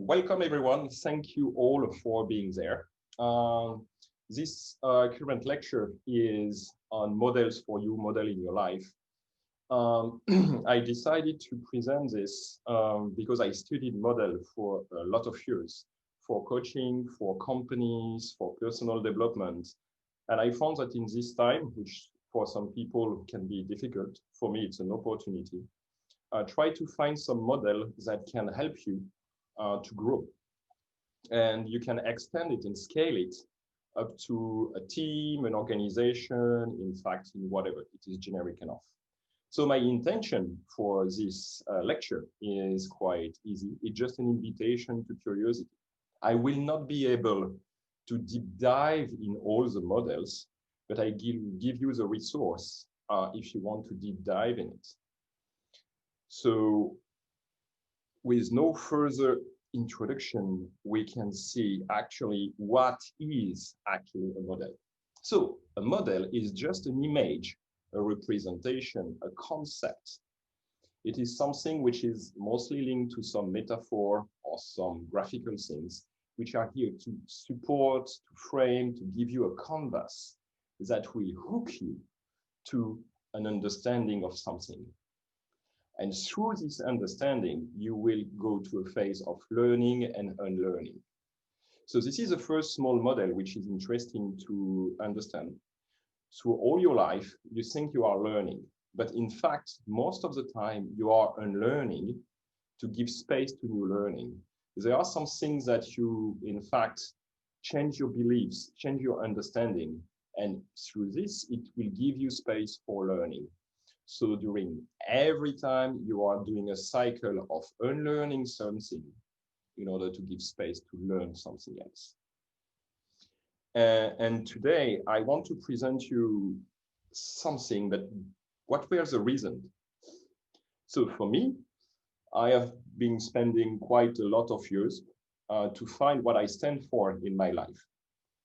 welcome everyone. Thank you all for being there. This current lecture is on models for you, modeling your life. I decided to present this because I studied model for a lot of years, for coaching, for companies, for personal development. And I found that in this time, which for some people can be difficult, for me it's an opportunity. Try to find some model that can help you to grow. And you can extend it and scale it up to a team, an organization, in fact, in whatever, it is generic enough. So my intention for this lecture is quite easy. It's just an invitation to curiosity. I will not be able to deep dive in all the models, but I give you the resource if you want to deep dive in it. So with no further introduction, we can see actually what is actually a model. So a model is just an image, a representation, a concept. It is something which is mostly linked to some metaphor or some graphical things, which are here to support, to frame, to give you a canvas that will hook you to an understanding of something. And through this understanding, you will go to a phase of learning and unlearning. So this is the first small model, which is interesting to understand. Through all your life, you think you are learning, but in fact, most of the time you are unlearning to give space to new learning. There are some things that you, in fact, change your beliefs, change your understanding, and through this, it will give you space for learning. So during every time you are doing a cycle of unlearning something in order to give space to learn something else. And today I want to present you something, but what were the reasons? So for me, I have been spending quite a lot of years to find what I stand for in my life.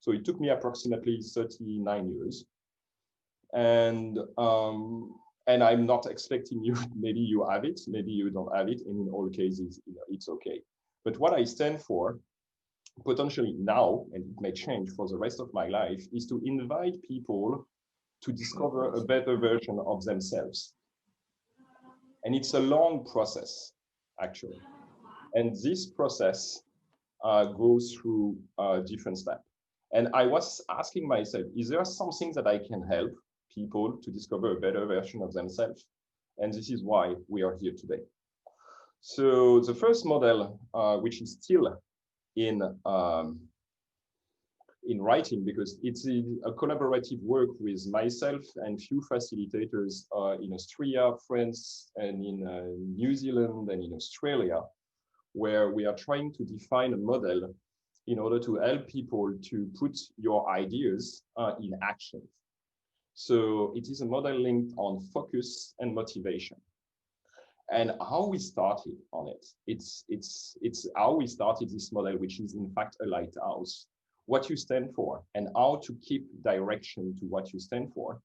So it took me approximately 39 years. And I'm not expecting you, maybe you have it, maybe you don't have it, and in all cases, it's okay. But what I stand for, potentially now, and it may change for the rest of my life, is to invite people to discover a better version of themselves. And it's a long process, actually. And this process goes through different steps. And I was asking myself, is there something that I can help people to discover a better version of themselves? And this is why we are here today. So the first model, which is still in writing, because it's a collaborative work with myself and few facilitators in Austria, France, and in New Zealand and in Australia, where we are trying to define a model in order to help people to put your ideas in action. So it is a model linked on focus and motivation. And how we started on it, it's how we started this model, which is in fact a lighthouse, what you stand for and how to keep direction to what you stand for.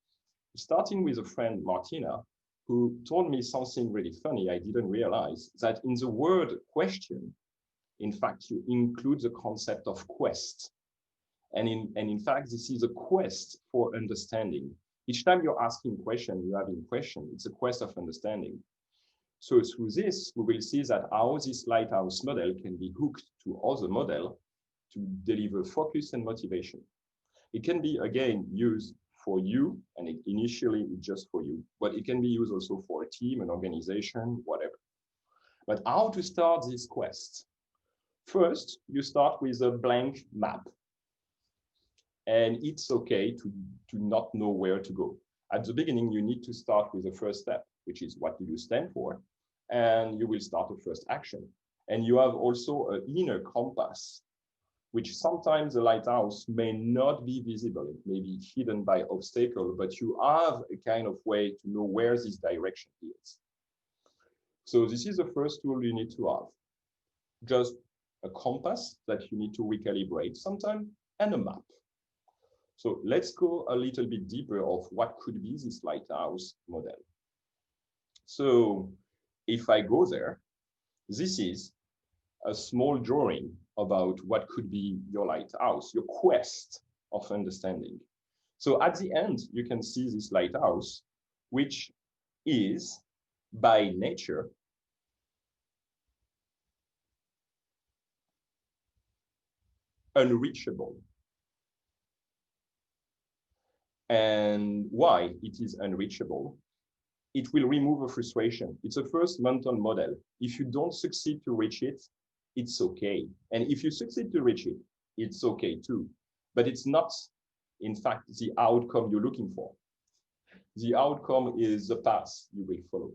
Starting with a friend, Martina, who told me something really funny. I didn't realize that in the word question, in fact, you include the concept of quest. And in fact, this is a quest for understanding. Each time you're asking a question, you're having a question, it's a quest of understanding. So through this, we will see that how this lighthouse model can be hooked to other models to deliver focus and motivation. It can be, again, used for you, and initially it's just for you, but it can be used also for a team, an organization, whatever. But how to start this quest? First, you start with a blank map. And it's okay to not know where to go. At the beginning, you need to start with the first step, which is what do you stand for? And you will start the first action. And you have also an inner compass, which sometimes the lighthouse may not be visible. It may be hidden by obstacle, but you have a kind of way to know where this direction is. So this is the first tool you need to have. Just a compass that you need to recalibrate sometime and a map. So let's go a little bit deeper of what could be this lighthouse model. So if I go there, this is a small drawing about what could be your lighthouse, your quest of understanding. So at the end, you can see this lighthouse, which is by nature unreachable. And why it is unreachable? It will remove a frustration. It's a first mental model. If you don't succeed to reach it, it's okay. And if you succeed to reach it, it's okay too. But it's not, in fact, the outcome you're looking for. The outcome is the path you will follow.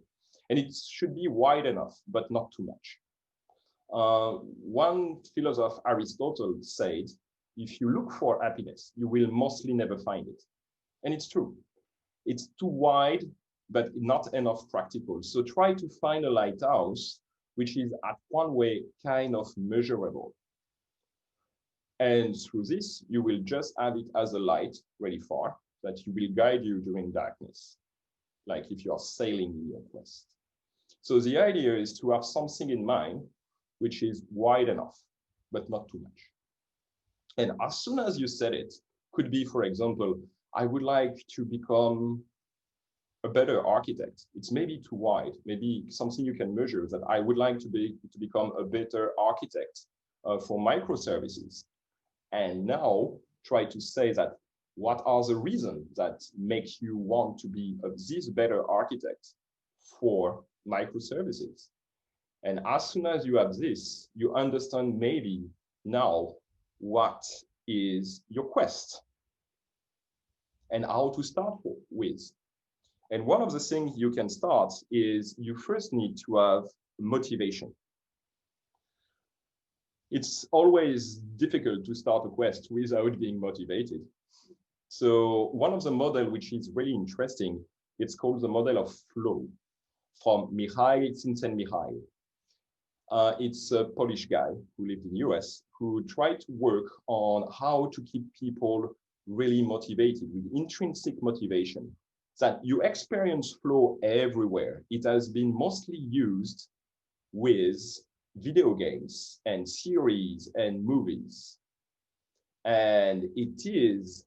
And it should be wide enough, but not too much. One philosopher, Aristotle, said, if you look for happiness, you will mostly never find it. And it's true. It's too wide, but not enough practical. So try to find a lighthouse which is at one way kind of measurable. And through this, you will just have it as a light really far that you will guide you during darkness, like if you are sailing in your quest. So the idea is to have something in mind which is wide enough, but not too much. And as soon as you set it, could be, for example, I would like to become a better architect. It's maybe too wide, maybe something you can measure that I would like to become a better architect for microservices. And now try to say that what are the reasons that make you want to be this better architect for microservices? And as soon as you have this, you understand maybe now what is your quest and how to start with. And one of the things you can start is you first need to have motivation. It's always difficult to start a quest without being motivated. So one of the models which is really interesting, it's called the model of flow from Mihaly Csikszentmihalyi. It's a Polish guy who lived in the US who tried to work on how to keep people really motivated with intrinsic motivation, that you experience flow everywhere. It has been mostly used with video games and series and movies. And it is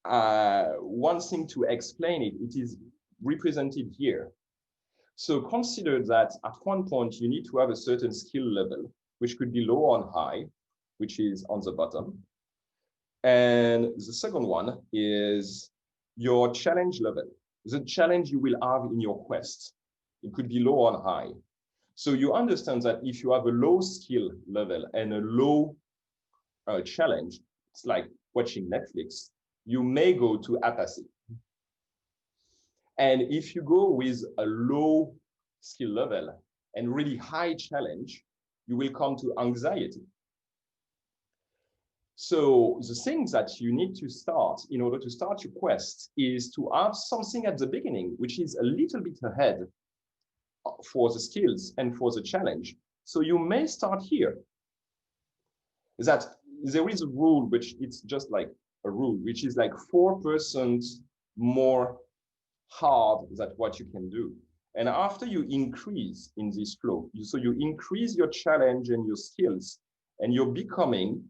one thing to explain it, it is represented here. So consider that at one point you need to have a certain skill level, which could be low or high, which is on the bottom. And the second one is your challenge level, the challenge you will have in your quest. It could be low or high. So you understand that if you have a low skill level and a low challenge, it's like watching Netflix, you may go to apathy. And if you go with a low skill level and really high challenge, you will come to anxiety. So the thing that you need to start in order to start your quest is to have something at the beginning, which is a little bit ahead for the skills and for the challenge. So you may start here. That there is a rule, which it's just like a rule, which is like 4% more hard than what you can do. And after you increase in this flow, so you increase your challenge and your skills, and you're becoming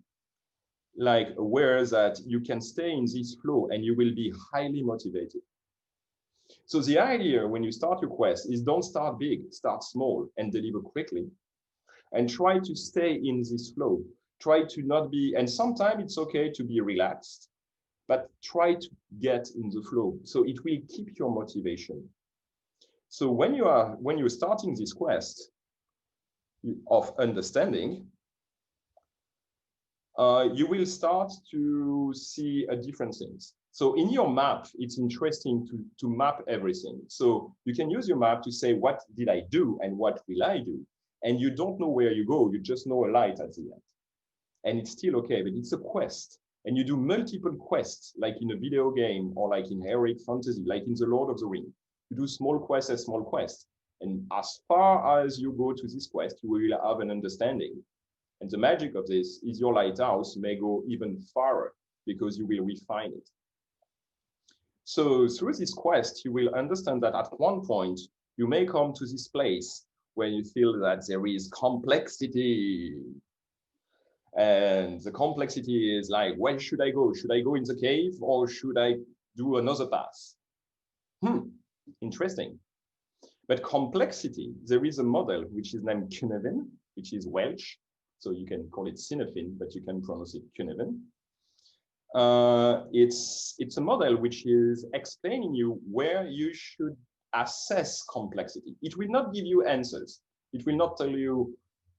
like aware that you can stay in this flow and you will be highly motivated. So the idea when you start your quest is don't start big, start small and deliver quickly, and try to stay in this flow. Try to not be, and sometimes it's okay to be relaxed, but try to get in the flow. So it will keep your motivation. So when you're starting this quest of understanding, you will start to see different things. So in your map, it's interesting to map everything. So you can use your map to say, what did I do and what will I do? And you don't know where you go, you just know a light at the end. And it's still okay, but it's a quest. And you do multiple quests, like in a video game or like in heroic fantasy, like in The Lord of the Rings. You do small quests as small quests. And as far as you go to this quest, you will have an understanding. And the magic of this is your lighthouse may go even farther because you will refine it. So through this quest, you will understand that at one point, you may come to this place when you feel that there is complexity. And the complexity is like, where should I go? Should I go in the cave or should I do another path? Interesting. But complexity, there is a model which is named Keynote, which is Welsh. So you can call it Sinefin, but you can pronounce it Keynote. It's a model which is explaining you where you should assess complexity. It will not give you answers. It will not tell you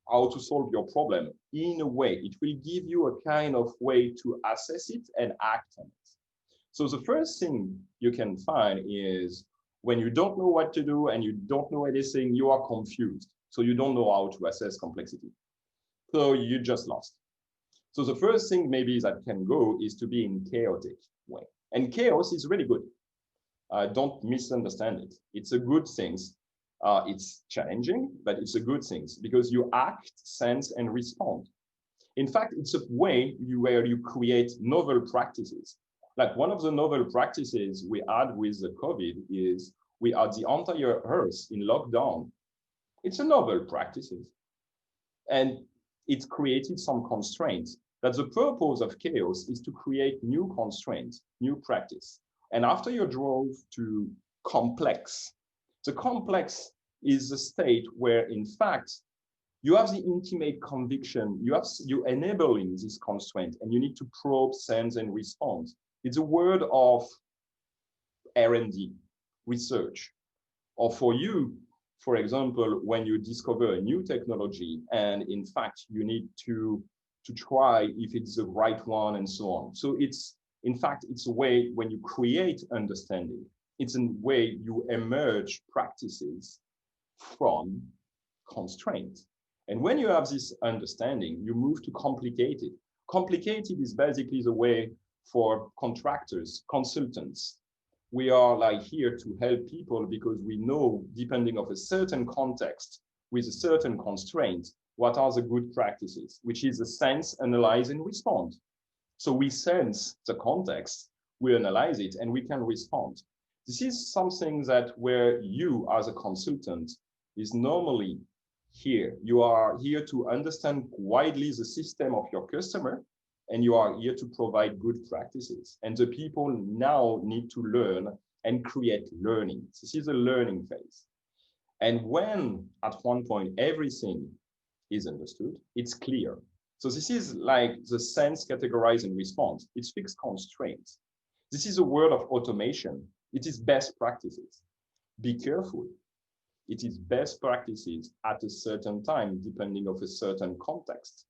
how to solve your problem. In a way, it will give you a kind of way to assess it and act on it. So the first thing you can find is when you don't know what to do and you don't know anything, you are confused. So you don't know how to assess complexity. So you just lost. So the first thing maybe that can go is to be in chaotic way. And chaos is really good. Don't misunderstand it. It's a good thing. It's challenging, but it's a good thing because you act, sense, and respond. In fact, it's a way where you create novel practices. Like one of the novel practices we had with the COVID is we had the entire Earth in lockdown. It's a novel practices. And it created some constraints. That the purpose of chaos is to create new constraints, new practice. And after you drove to complex, the complex is a state where, in fact, you have the intimate conviction, you enabling this constraint, and you need to probe, sense, and respond. It's a word of R&D, research. Or for you, for example, when you discover a new technology, and in fact, you need to try if it's the right one and so on. So it's, in fact, it's a way when you create understanding, it's a way you emerge practices from constraint. And when you have this understanding, you move to complicated. Complicated is basically the way for contractors, consultants. We are like here to help people because we know, depending on a certain context, with a certain constraint, what are the good practices, which is a sense, analyze, and respond. So we sense the context, we analyze it, and we can respond. This is something that where you as a consultant is normally here. You are here to understand widely the system of your customer, and you are here to provide good practices. And the people now need to learn and create learning. This is a learning phase. And when at one point everything is understood, it's clear. So this is like the sense, categorize, and response. It's fixed constraints. This is a word of automation. It is best practices. Be careful. It is best practices at a certain time, depending on a certain context.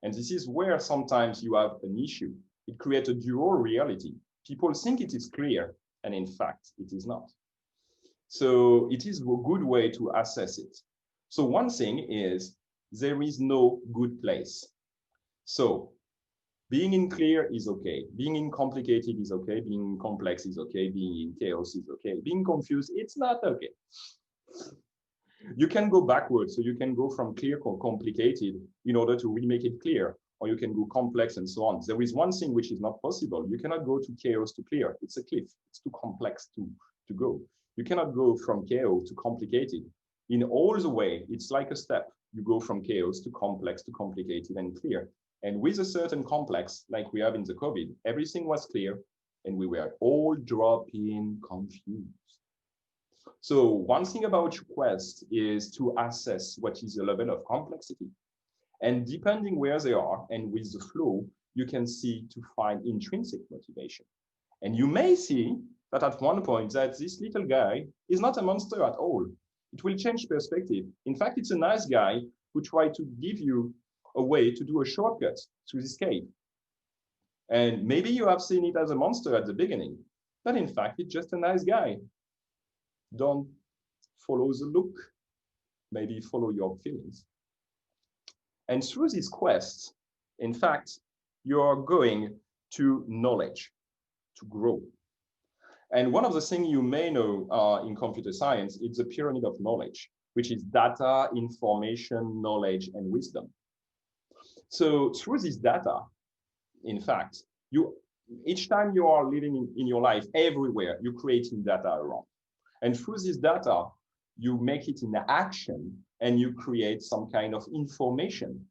And this is where sometimes you have an issue. It creates a dual reality. People think it is clear, and in fact, it is not. So it is a good way to assess it. So one thing is, there is no good place. So being in clear is okay. Being in complicated is okay. Being in complex is okay. Being in chaos is okay. Being confused, it's not okay. You can go backwards. So you can go from clear to complicated in order to remake it clear, or you can go complex and so on. There is one thing which is not possible. You cannot go to chaos to clear. It's a cliff. It's too complex to go. You cannot go from chaos to complicated. In all the way, it's like a step. You go from chaos to complex to complicated and clear. And with a certain complex, like we have in the COVID, everything was clear and we were all dropping confused. So one thing about your quest is to assess what is the level of complexity. And depending where they are and with the flow, you can see to find intrinsic motivation. And you may see that at one point that this little guy is not a monster at all. It will change perspective. In fact, it's a nice guy who tried to give you a way to do a shortcut through this cave. And maybe you have seen it as a monster at the beginning, but in fact, it's just a nice guy. Don't follow the look, maybe follow your feelings. And through this quest, in fact, you are going to knowledge, to grow. And one of the things you may know in computer science is the pyramid of knowledge, which is data, information, knowledge, and wisdom. So through this data, in fact, each time you are living in your life, everywhere, you're creating data around. And through this data, you make it in action, and you create some kind of information.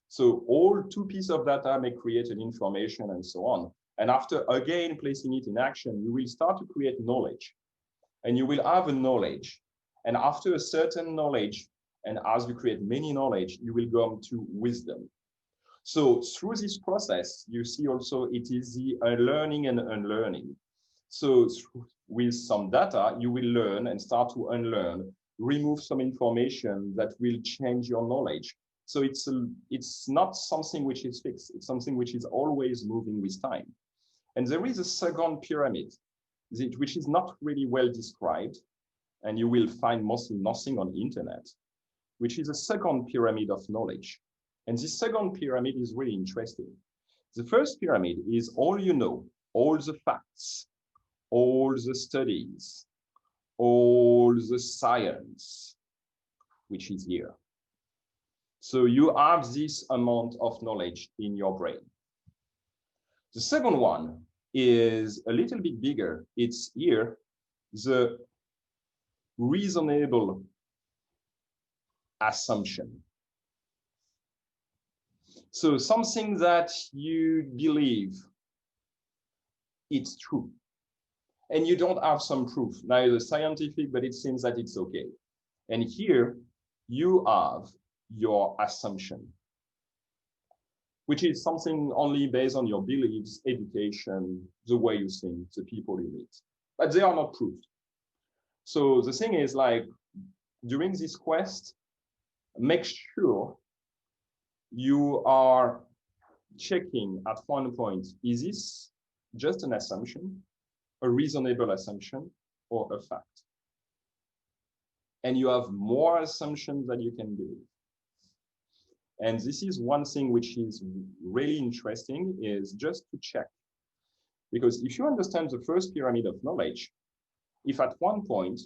So all two pieces of data may create an information and so on. And after again placing it in action, you will start to create knowledge, and you will have a knowledge. And after a certain knowledge, and as you create many knowledge, you will go to wisdom. So through this process, you see also it is the learning and unlearning. So with some data, you will learn and start to unlearn, remove some information that will change your knowledge. So it's not something which is fixed. It's something which is always moving with time. And there is a second pyramid, which is not really well described, and you will find mostly nothing on the internet, which is a second pyramid of knowledge. And this second pyramid is really interesting. The first pyramid is all you know, all the facts, all the studies, all the science, which is here. So you have this amount of knowledge in your brain. The second one is a little bit bigger. It's here, the reasonable assumption. So something that you believe it's true, and you don't have some proof, neither scientific, but it seems that it's okay. And here you have your assumption, which is something only based on your beliefs, education, the way you think, the people you meet, but they are not proved. So the thing is, like, during this quest, make sure you are checking at one point, is this just an assumption, a reasonable assumption, or a fact? And you have more assumptions that you can believe. And this is one thing which is really interesting, is just to check. Because if you understand the first pyramid of knowledge, if at one point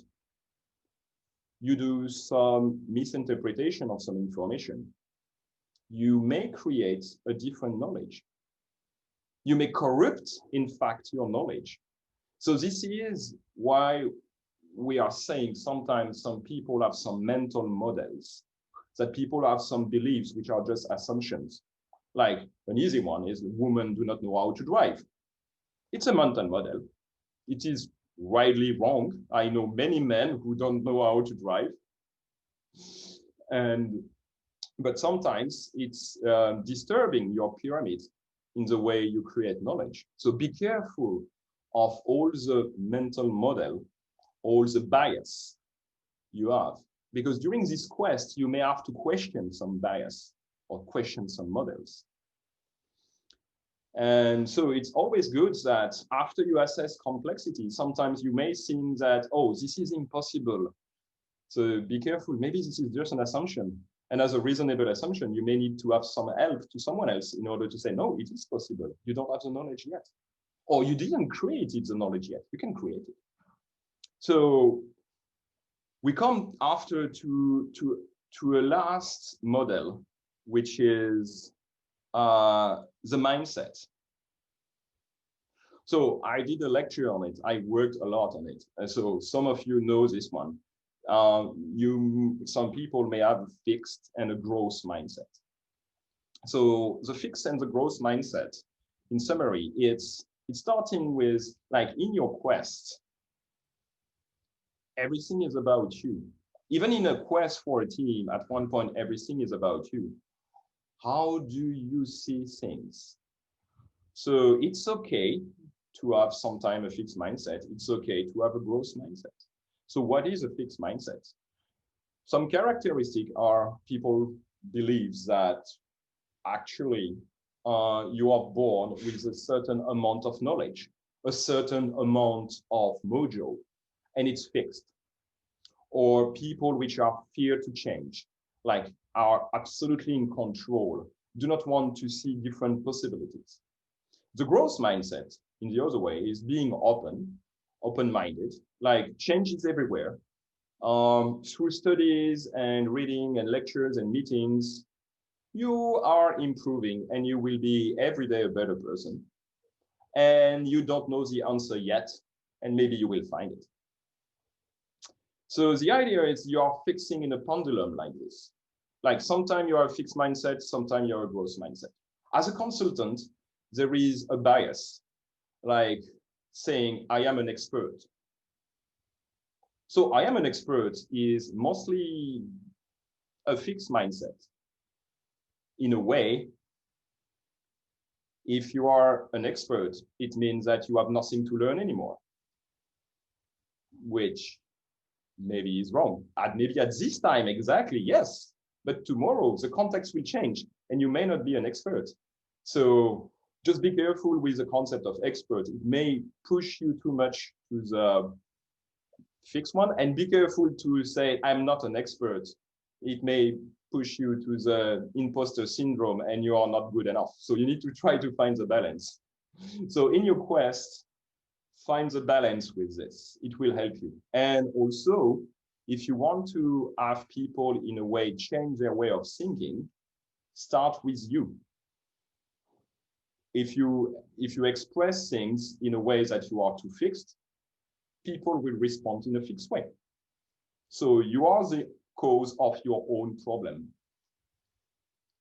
you do some misinterpretation of some information, you may create a different knowledge. You may corrupt, in fact, your knowledge. So this is why we are saying sometimes some people have some mental models, that people have some beliefs which are just assumptions. Like an easy one is women do not know how to drive. It's a mental model. It is widely wrong. I know many men who don't know how to drive. But sometimes it's disturbing your pyramid in the way you create knowledge. So be careful of all the mental model, all the bias you have. Because during this quest, you may have to question some bias or question some models. And so it's always good that after you assess complexity, sometimes you may think that, oh, this is impossible. So be careful, maybe this is just an assumption. And as a reasonable assumption, you may need to have some help to someone else in order to say, no, it is possible. You don't have the knowledge yet. Or you didn't create it, the knowledge yet. You can create it. So we come after to a last model, which is the mindset. So I did a lecture on it. I worked a lot on it. And so some of you know this one. Some people may have a fixed and a growth mindset. So the fixed and the growth mindset, in summary, it's starting with, like, in your quest, everything is about you. Even in a quest for a team, at one point, everything is about you. How do you see things? So it's okay to have sometimes a fixed mindset. It's okay to have a growth mindset. So what is a fixed mindset? Some characteristics are people believe that actually you are born with a certain amount of knowledge, a certain amount of mojo, and it's fixed. Or people which are fear to change, like are absolutely in control, do not want to see different possibilities. The growth mindset, in the other way, is being open-minded, like change is everywhere. Through studies and reading and lectures and meetings, you are improving and you will be every day a better person. And you don't know the answer yet, and maybe you will find it. So the idea is you are fixing in a pendulum like this. Like sometimes you are a fixed mindset, sometimes you're a growth mindset. As a consultant, there is a bias, like saying, I am an expert. So I am an expert is mostly a fixed mindset. In a way, if you are an expert, it means that you have nothing to learn anymore, which maybe is wrong. And maybe at this time, exactly, yes. But tomorrow, the context will change and you may not be an expert. So just be careful with the concept of expert. It may push you too much to the fixed one, and be careful to say, I'm not an expert. It may push you to the imposter syndrome and you are not good enough. So you need to try to find the balance. So in your quest, find the balance with this. It will help you. And also, if you want to have people in a way change their way of thinking, start with you. If you express things in a way that you are too fixed, people will respond in a fixed way. So you are the cause of your own problem.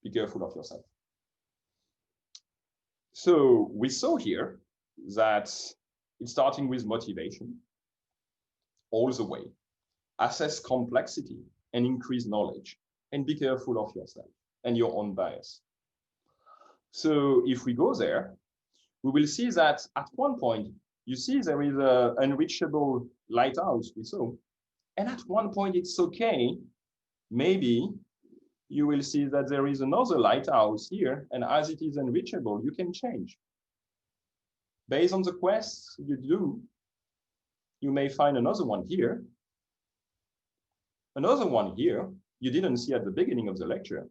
Be careful of yourself. So we saw here that it's starting with motivation all the way. Assess complexity and increase knowledge, and be careful of yourself and your own bias. So if we go there, we will see that at one point, you see there is an unreachable lighthouse we saw. And at one point, it's okay. Maybe you will see that there is another lighthouse here, and as it is unreachable, you can change. Based on the quests you do, you may find another one here, another one here you didn't see at the beginning of the lecture,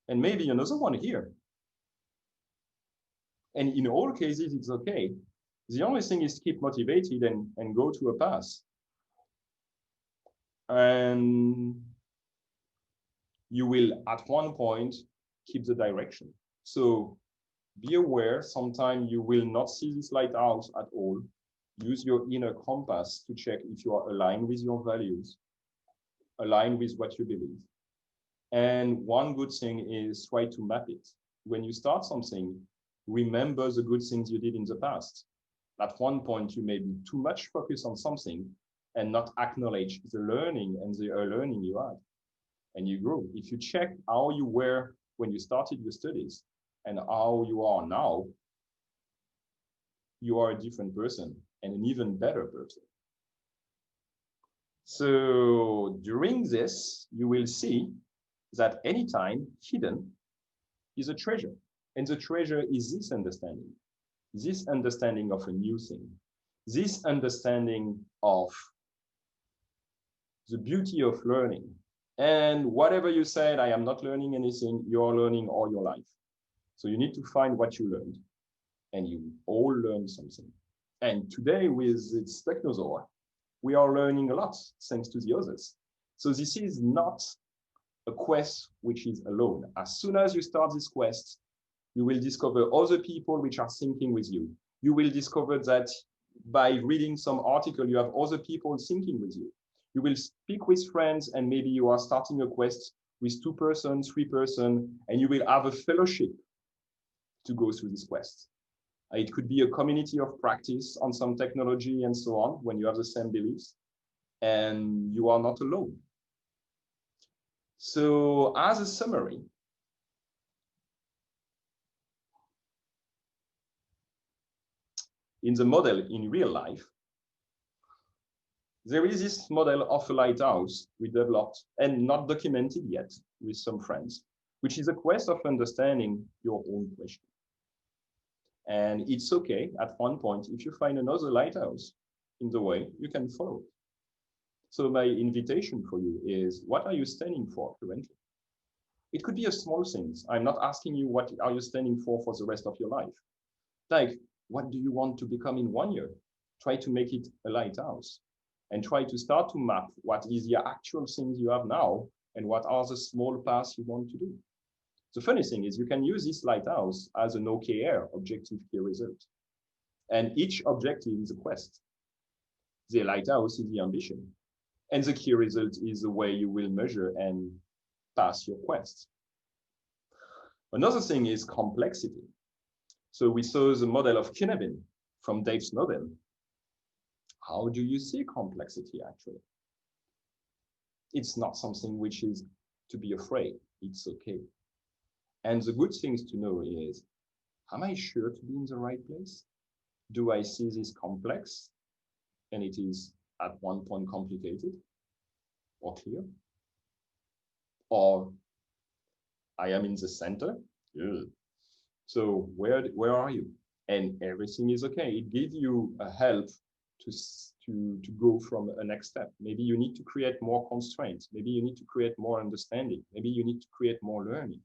and maybe another one here. And in all cases, it's okay. The only thing is keep motivated and go to a path. And you will, at one point, keep the direction. So be aware, sometimes you will not see this lighthouse at all. Use your inner compass to check if you are aligned with your values, aligned with what you believe. And one good thing is try to map it. When you start something, remember the good things you did in the past. At one point, you may be too much focused on something and not acknowledge the learning and the learning you had. And you grow. If you check how you were when you started your studies and how you are now, you are a different person and an even better person. So during this, you will see that anytime hidden is a treasure. And the treasure is this understanding of a new thing, this understanding of the beauty of learning. And whatever you said, I am not learning anything, you're learning all your life. So you need to find what you learned, and you all learn something. And today with its Technozaure, we are learning a lot thanks to the others. So this is not a quest which is alone. As soon as you start this quest, you will discover other people which are thinking with you. You will discover that by reading some article, you have other people thinking with you. You will speak with friends, and maybe you are starting a quest with 2 persons, 3 persons, and you will have a fellowship to go through this quest. It could be a community of practice on some technology and so on, when you have the same beliefs, and you are not alone. So as a summary, in the model in real life, there is this model of a lighthouse we developed and not documented yet with some friends, which is a quest of understanding your own question. And it's okay at one point, if you find another lighthouse in the way, you can follow it. So my invitation for you is, what are you standing for currently? It could be a small things. I'm not asking you what are you standing for the rest of your life. Like, what do you want to become in 1 year? Try to make it a lighthouse and try to start to map what is the actual things you have now and what are the small paths you want to do. The funny thing is you can use this lighthouse as an OKR, objective key result. And each objective is a quest. The lighthouse is the ambition. And the key result is the way you will measure and pass your quest. Another thing is complexity. So we saw the model of Keynote from Dave's model. How do you see complexity actually? It's not something which is to be afraid. It's okay. And the good things to know is, am I sure to be in the right place? Do I see this complex and it is at one point complicated or clear? Or I am in the center? Ugh. So where are you? And everything is okay. It gives you a help to go from a next step. Maybe you need to create more constraints. Maybe you need to create more understanding. Maybe you need to create more learning.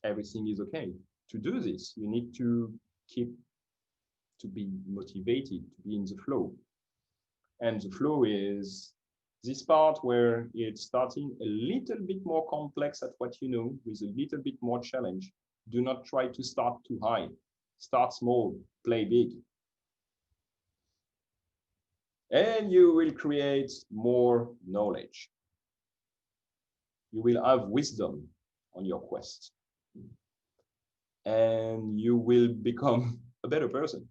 Everything is okay. To do this, you need to be motivated, to be in the flow. And the flow is this part where it's starting a little bit more complex at what you know with a little bit more challenge. Do not try to start too high. Start small, play big. And you will create more knowledge. You will have wisdom on your quest. And you will become a better person.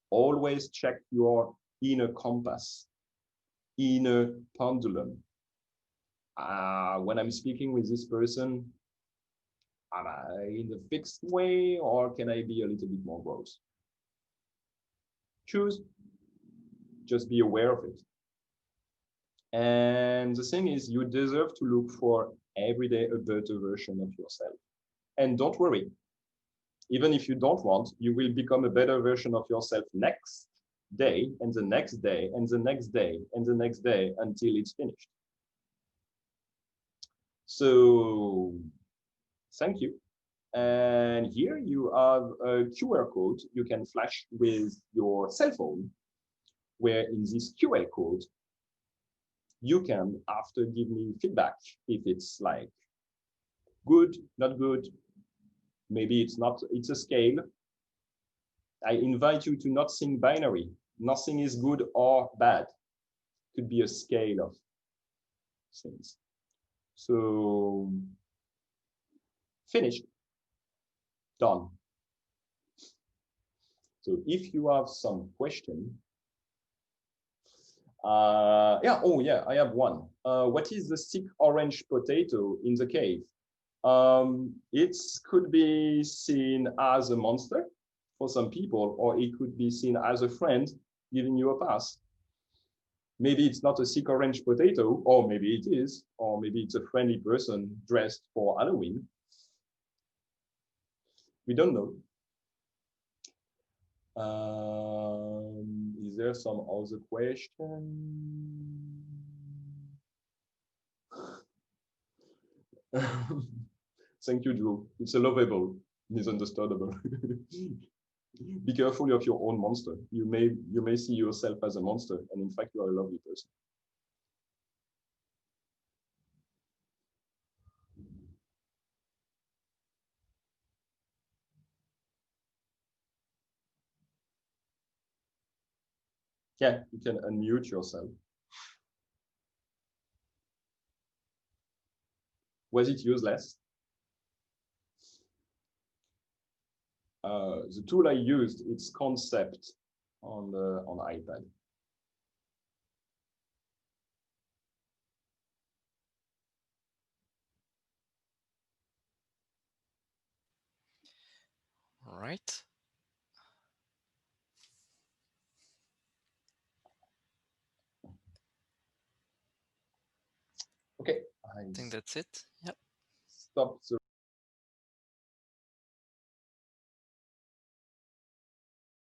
Always check your inner compass, inner pendulum. When I'm speaking with this person, am I in the fixed way or can I be a little bit more gross? Choose. Just be aware of it. And the thing is, you deserve to look for every day a better version of yourself. And don't worry, even if you don't want, you will become a better version of yourself next day and the next day and the next day and the next day until it's finished. So thank you. And here you have a QR code you can flash with your cell phone, where in this QR code, you can after give me feedback if it's like good, not good, maybe it's not, it's a scale. I invite you to not think binary. Nothing is good or bad. It could be a scale of things. So finished, done. So if you have some question, yeah, oh yeah, I have one. What is the thick orange potato in the cave? It could be seen as a monster for some people, or it could be seen as a friend giving you a pass. Maybe it's not a thick orange potato, or maybe it is, or maybe it's a friendly person dressed for Halloween. We don't know. Is there some other question? Thank you, Drew. It's a lovable, misunderstandable. Be careful of your own monster. You may see yourself as a monster, and in fact, you are a lovely person. Yeah, you can unmute yourself. Was it useless? The tool I used, it's Concept on iPad. All right. Okay. I think that's it. Yep. Stop the